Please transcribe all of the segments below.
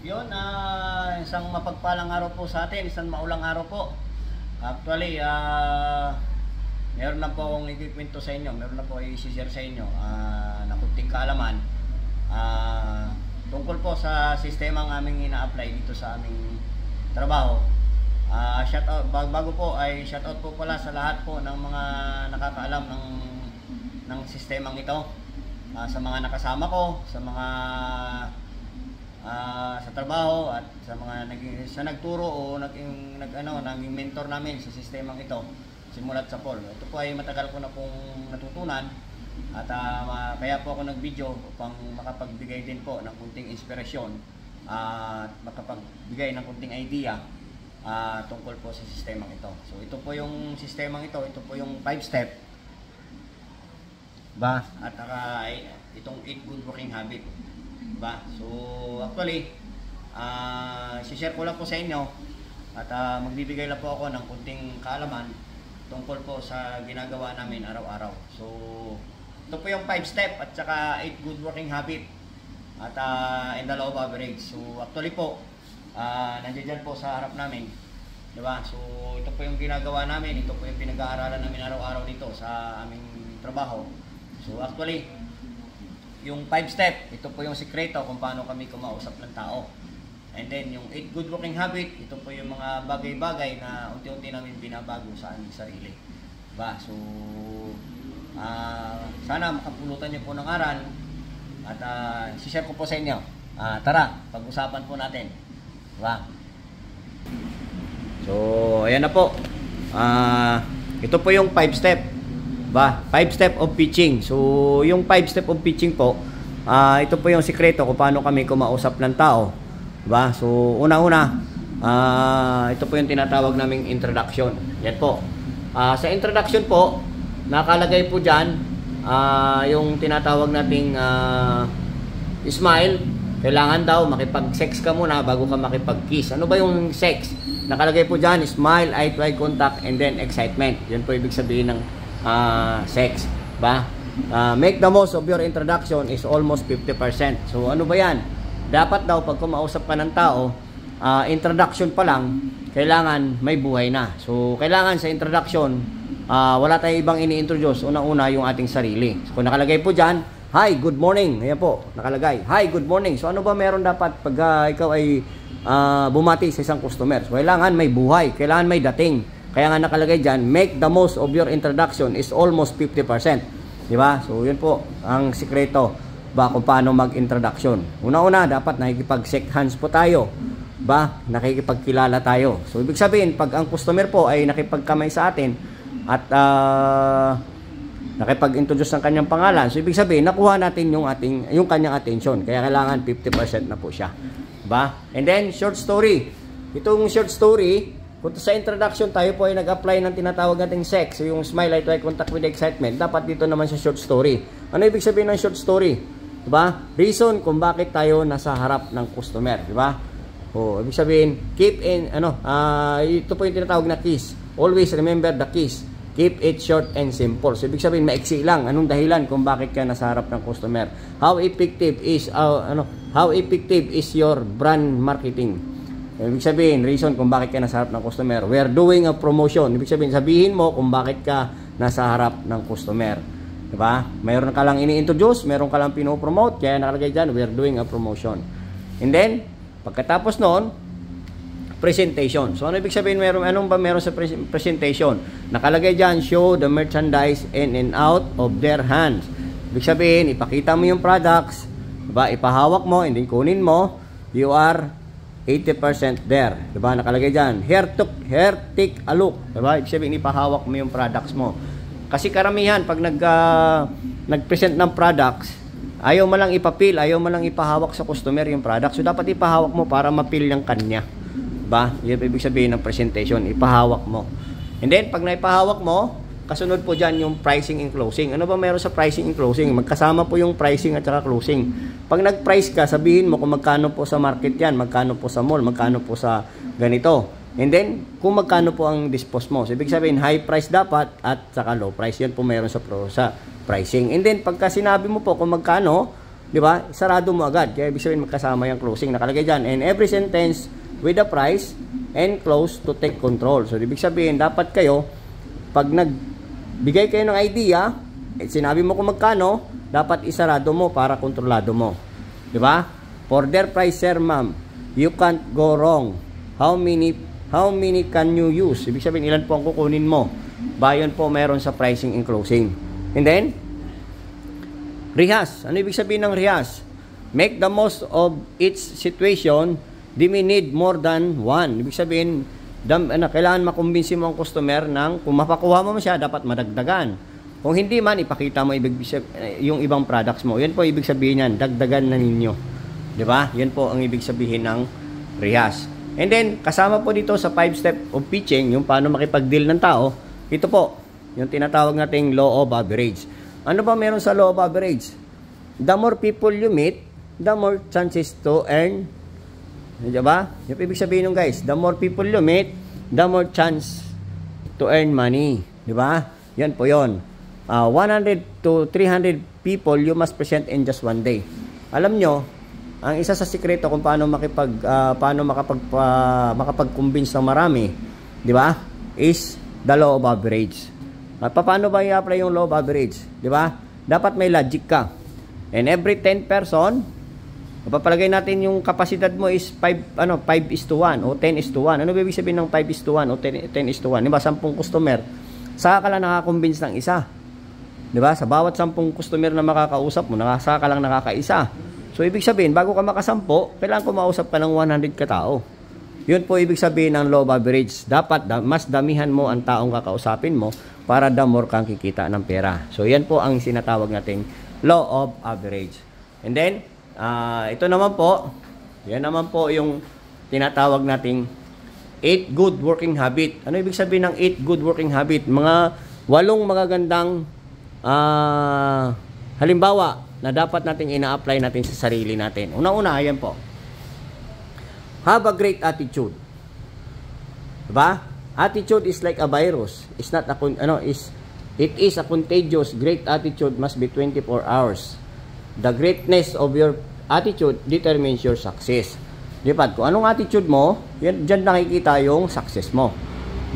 Yun, isang mapagpalang araw po sa atin, isang maulang araw po. Actually, meron na po akong ikikwento sa inyo, meron na po i-share sa inyo na kunting kaalaman tungkol po sa sistemang aming ina-apply dito sa aming trabaho. Shoutout, bago po ay shoutout po pala sa lahat po ng mga nakakaalam ng sistemang ito. Sa mga nakasama ko, sa mga sa trabaho at sa mga sa nagturo o naging mentor namin sa sistemang ito simulat sa Paul. Ito po ay matagal ko na pong natutunan at kaya po ako nag-video upang makapagbigay din po ng kunting inspirasyon at makapagbigay ng kunting idea tungkol po sa sistemang ito. So ito po yung sistemang ito po yung 5-step ba at itong 8 good working habit ba. So actually share ko lang po sa inyo at magbibigay lang po ako ng kunting kaalaman tungkol po sa ginagawa namin araw-araw. So ito po yung 5-step at saka 8 good working habit at in the law of average. So actually po nandiyan po sa harap namin, di ba? So ito po yung ginagawa namin, ito po yung pinag-aaralan namin araw-araw dito sa aming trabaho. So actually yung 5-step, ito po yung sikreto kung paano kami kumausap ng tao. And then yung 8 good working habit, ito po yung mga bagay-bagay na unti-unti namin binabago sa aming sarili. Diba? So sana makapulutan niyo po ng aral at share ko po sa inyo. Tara, pag-usapan po natin. Diba? So ayan na po. Ito po yung 5-step. Ba, 5-step of pitching. So, yung 5-step of pitching po, ito po yung sikreto kung paano kami kumausap ng tao. Ba? So, una-una, ito po yung tinatawag naming introduction. Yan po. Sa introduction po, nakalagay po dyan, yung tinatawag nating smile. Kailangan daw makipag-sex ka muna bago ka makipag-kiss. Ano ba yung sex? Nakalagay po dyan, smile, eye-to-eye contact, and then excitement. Yan po ibig sabihin ng sex ba? Make the most of your introduction is almost 50%. So ano ba yan? Dapat daw pag kumausap ka ng tao, introduction pa lang kailangan may buhay na. So kailangan sa introduction wala tayong ibang ini-introduce. Una-una yung ating sarili. So kung nakalagay po dyan, hi, good morning. Ayan po, nakalagay, hi, good morning. So ano ba meron dapat pag ikaw ay bumati sa isang customer? So kailangan may buhay, kailangan may dating. Kaya nga nakalagay dyan, make the most of your introduction is almost 50%. Diba? So, yun po ang sikreto ba kung paano mag-introduction. Una-una, dapat nakikipag-shake hands po tayo. Ba? Nakikipagkilala tayo. So, ibig sabihin, pag ang customer po ay nakipagkamay sa atin at nakipag-introduce ng kanyang pangalan, so ibig sabihin, nakuha natin yung kanyang attention. Kaya kailangan 50% na po siya. Ba? And then, short story. Itong short story, kung sa introduction tayo po ay nag-apply ng tinatawag nating sex, so yung smile, eye-to-eye contact with excitement, dapat dito naman sa short story. Ano ibig sabihin ng short story? Diba? Reason kung bakit tayo nasa harap ng customer, diba? O, ibig sabihin, keep in, ito po yung tinatawag na kiss. Always remember the kiss. Keep it short and simple. So, ibig sabihin, maiksi lang. Anong dahilan kung bakit ka nasa harap ng customer? How effective is your brand marketing? Ibig sabihin, reason kung bakit ka nasa harap ng customer. We're doing a promotion. Ibig sabihin mo kung bakit ka nasa harap ng customer. Diba? Mayroon ka lang ini-introduce, mayroon ka lang pinopromote, kaya nakalagay dyan, we're doing a promotion. And then, pagkatapos noon, presentation. So, ano ibig sabihin, anong ba meron sa presentation? Nakalagay dyan, show the merchandise in and out of their hands. Ibig sabihin, ipakita mo yung products, diba? Ipahawak mo, and then kunin mo, you are 80% there. Diba? Nakalagay dyan. Here take a look. Diba? Ibig sabihin, ipahawak mo yung products mo. Kasi karamihan, pag nag-present ng products, ayaw mo lang ipapil, ayaw mo lang ipahawak sa customer yung product. So, dapat ipahawak mo para mapil yung kanya. Diba? Yan ibig sabihin ng presentation. Ipahawak mo. And then, pag naipahawak mo, kasunod po dyan yung pricing and closing. Ano ba meron sa pricing and closing? Magkasama po yung pricing at saka closing. Pag nag-price ka, sabihin mo kung magkano po sa market yan, magkano po sa mall, magkano po sa ganito. And then, kung magkano po ang dispose mo. So, ibig sabihin, high price dapat at saka low price. Yan po meron sa pricing. And then, pagka sinabi mo po kung magkano, di ba? Sarado mo agad. Kaya ibig sabihin magkasama yung closing. Nakalagay dyan. And every sentence with a price and close to take control. So, ibig sabihin, dapat kayo, pag nagbigay kayo ng idea, sinabi mo kung magkano, dapat isarado mo para kontrolado mo. Di ba? For their price, sir, ma'am, you can't go wrong. How many can you use? Ibig sabihin, ilan po ang kukunin mo? Bayon po meron sa pricing and closing. And then, rehas. Ano ibig sabihin ng rehas? Make the most of each situation. Di may need more than one. Ibig sabihin, kailangan makumbinsi mo ang customer ng kung mapakuha mo siya, dapat madagdagan. Kung hindi man, ipakita mo yung ibang products mo. Yan po ibig sabihin yan, dagdagan na ninyo. Di ba? Yan po ang ibig sabihin ng rehas. And then, kasama po dito sa 5-step of pitching, yung paano makipag-deal ng tao, ito po, yung tinatawag nating law of average. Ano ba meron sa law of average? The more people you meet, the more chances to earn. Diba? Yung ibig sabihin nung guys, the more people you meet, the more chance to earn money. Diba? Yan po yun. 100 to 300 people you must present in just one day. Alam nyo, ang isa sa sikreto kung paano makapag-convince ng marami, di ba? Is the law of average. Paano ba i-apply yung law of average? Di ba? Dapat may logic ka. And every 10 person, papalagay natin yung kapasidad mo is 5:1 o 10:1. Ano ibig sabihin ng 5:1 o 10:1? Di ba? 10 customer, saka ka lang nakaka-convince ng isa. Di ba? Sa bawat 10 customer na makakausap mo, saka ka lang nakakaisa. So, ibig sabihin, bago ka makasampo, kailangan kumausap ka ng 100 katao. Yun po ibig sabihin ng law of average. Dapat, mas damihan mo ang taong kakausapin mo para the more kang kikita ng pera. So, yan po ang sinatawag nating law of average. And then, ito naman po, yan naman po yung tinatawag nating 8 good working habit. Ano ibig sabihin ng 8 good working habit? Mga 8 magagandang halimbawa na dapat nating ina-apply natin sa sarili natin. Una-una, ayan po. Have a great attitude. Diba? Attitude is like a virus. It's not it is a contagious. Great attitude must be 24 hours. The greatness of your attitude determines your success. Diba? Kung anong attitude mo, dyan nakikita yung success mo.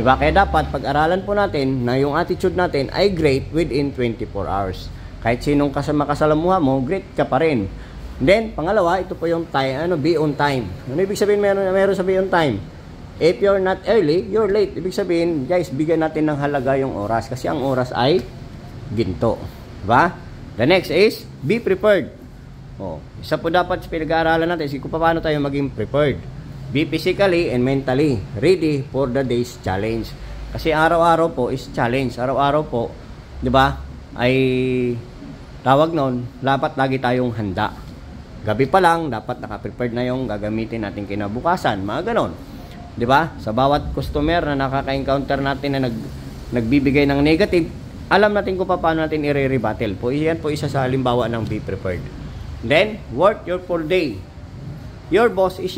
Diba? Kaya dapat pag-aralan po natin na yung attitude natin ay great within 24 hours. Kahit sinong makasalamuha mo, great ka pa rin. Then, pangalawa, ito po yung time, be on time. Ano ibig sabihin meron sa be on time? If you're not early, you're late. Ibig sabihin, guys, bigyan natin ng halaga yung oras kasi ang oras ay ginto. Diba? The next is, be prepared. Isa po dapat sa pinag-aaralan natin, kung paano tayo maging prepared. Be physically and mentally ready for the day's challenge. Kasi araw-araw po is challenge. Araw-araw po, di ba, ay tawag noon, dapat lagi tayong handa. Gabi pa lang, dapat naka-prepared na yung gagamitin natin kinabukasan. Mga ganon. Di ba? Sa bawat customer na nakaka-encounter natin na nagbibigay ng negative, alam natin kung paano natin i-rebuttal po. Yan po isa sa halimbawa ng be prepared. Then, work your full day. Your boss is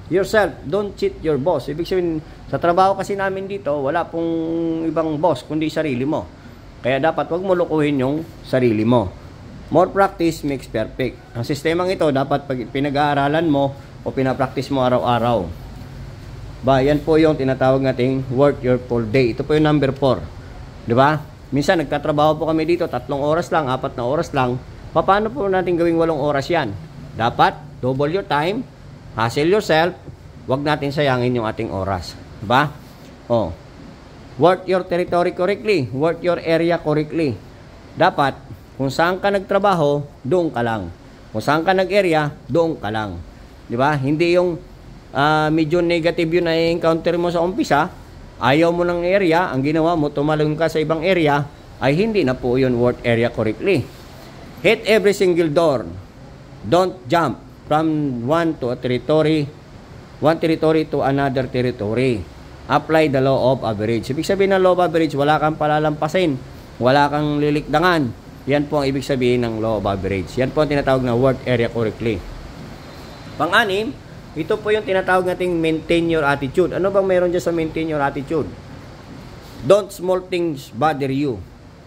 yourself. Don't cheat your boss. Ibig sabihin, sa trabaho kasi namin dito, wala pong ibang boss, kundi sarili mo. Kaya dapat wag mo lukuhin yung sarili mo. More practice makes perfect. Ang sistemang ito, dapat pag pinag-aaralan mo o pinapractice mo araw-araw. Yan po yung tinatawag nating work your full day. Ito po yung number 4. Diba? Minsan, nagtatrabaho po kami dito, 3 oras lang, 4 na oras lang. Paano po natin gawing 8 oras yan? Dapat, double your time, hustle yourself, wag natin sayangin yung ating oras. Diba? Work your territory correctly, work your area correctly. Dapat, kung saan ka nagtrabaho, doon ka lang. Kung saan ka nag-area, doon ka lang. Diba? Hindi yung medyo negative yun na i-encounter mo sa umpisa, ayaw mo ng area, ang ginawa mo, tumalong ka sa ibang area, ay hindi na po yun work area correctly. Hit every single door. Don't jump from one territory to another territory. Apply the law of average. Ibig sabihin ng law of average, wala kang palalampasin, wala kang lilikdangan. Yan po ang ibig sabihin ng law of average. Yan po ang tinatawag na work area correctly. Pang-anim, ito po yung tinatawag nating maintain your attitude. Ano bang meron dyan sa maintain your attitude? Don't small things bother you.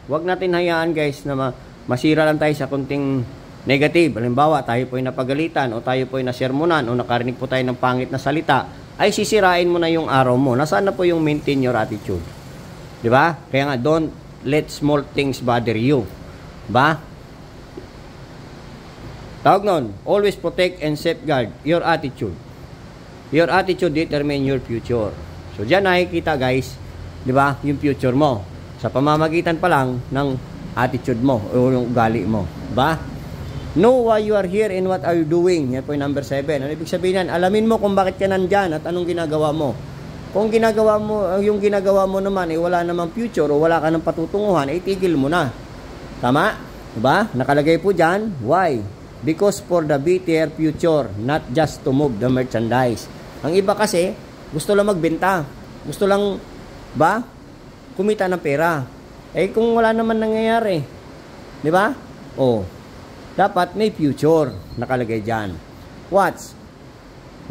Huwag natin hayaan guys na masira lang tayo sa kunting negative. Halimbawa, tayo po ay napagalitan o tayo po ay nasermonan o nakarinig po tayo ng pangit na salita, ay sisirain mo na yung araw mo. Nasaan na po yung maintain your attitude? Di ba? Kaya nga, don't let small things bother you. Ba? Tawag nun, always protect and safeguard your attitude. Your attitude determine your future. So, dyan nakikita guys, di ba, yung future mo. Sa pamamagitan pa lang ng attitude mo o yung ugali mo. Ba? Know why you are here and what are you doing. Yan po yung number 7. Ano ibig sabihin yan? Alamin mo kung bakit ka nandyan at anong ginagawa mo. Kung ginagawa mo, yung ginagawa mo naman, wala namang future o wala ka ng patutunguhan, itigil mo na. Tama? Diba? Nakalagay po dyan, why? Because for the better future, not just to move the merchandise. Ang iba kasi, gusto lang magbenta. Gusto lang, ba? Kumita ng pera. Eh, kung wala naman nangyayari. Di ba? Oh, dapat may future. Nakalagay dyan. Watch.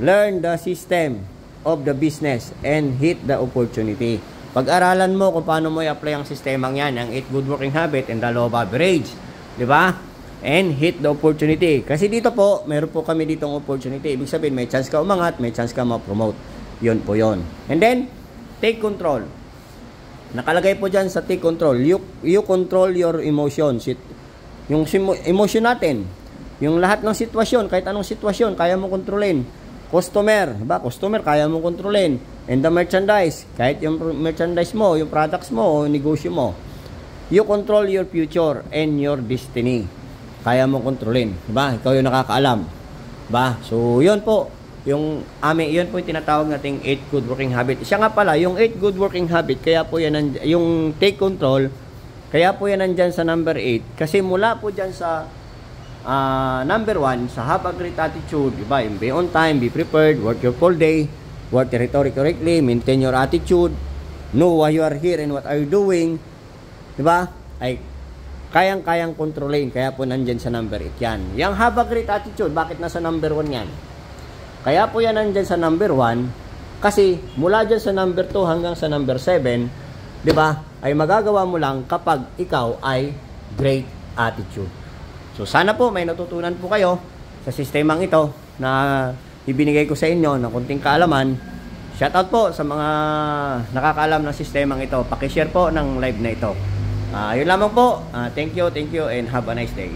Learn the system of the business and hit the opportunity. Pag-aralan mo kung paano mo i-apply ang sistemang yan, ang 8 good working habit and the law of average. Di ba? And hit the opportunity. Kasi dito po, meron po kami ditong opportunity. Ibig sabihin, may chance ka umangat, may chance ka ma-promote. Yun po yun. And then, take control. Nakalagay po dyan sa take control. You control your emotions. Yung emotion natin. Yung lahat ng sitwasyon, kahit anong sitwasyon, kaya mo kontrolin. Customer, diba? Customer, kaya mo kontrolin. And the merchandise, kahit yung merchandise mo, yung products mo, o negosyo mo. You control your future and your destiny. Kaya mo kontrolin, diba? Ikaw yung nakakaalam, ba? So, yun po, yun po yung tinatawag nating 8 good working habit. Siya nga pala, yung 8 good working habit, kaya po yan, yung take control, kaya po yan nandyan sa number 8. Kasi mula po dyan sa number 1, sa have a great attitude, diba? Yung be on time, be prepared, work your full day, work territory correctly, maintain your attitude, know why you are here and what are you doing, diba? Ay, kayang-kayang kontrolin. Kaya po nandyan sa number 8 yan. Yung have a great attitude, bakit nasa number 1 yan? Kaya po yan nandyan sa number 1 kasi mula dyan sa number 2 hanggang sa number 7, di ba, ay magagawa mo lang kapag ikaw ay great attitude. So sana po may natutunan po kayo sa sistemang ito na ibinigay ko sa inyo ng kunting kaalaman. Shoutout po sa mga nakakaalam ng sistemang ito. Pakishare po ng live na ito. Yun lamang po. Thank you and have a nice day.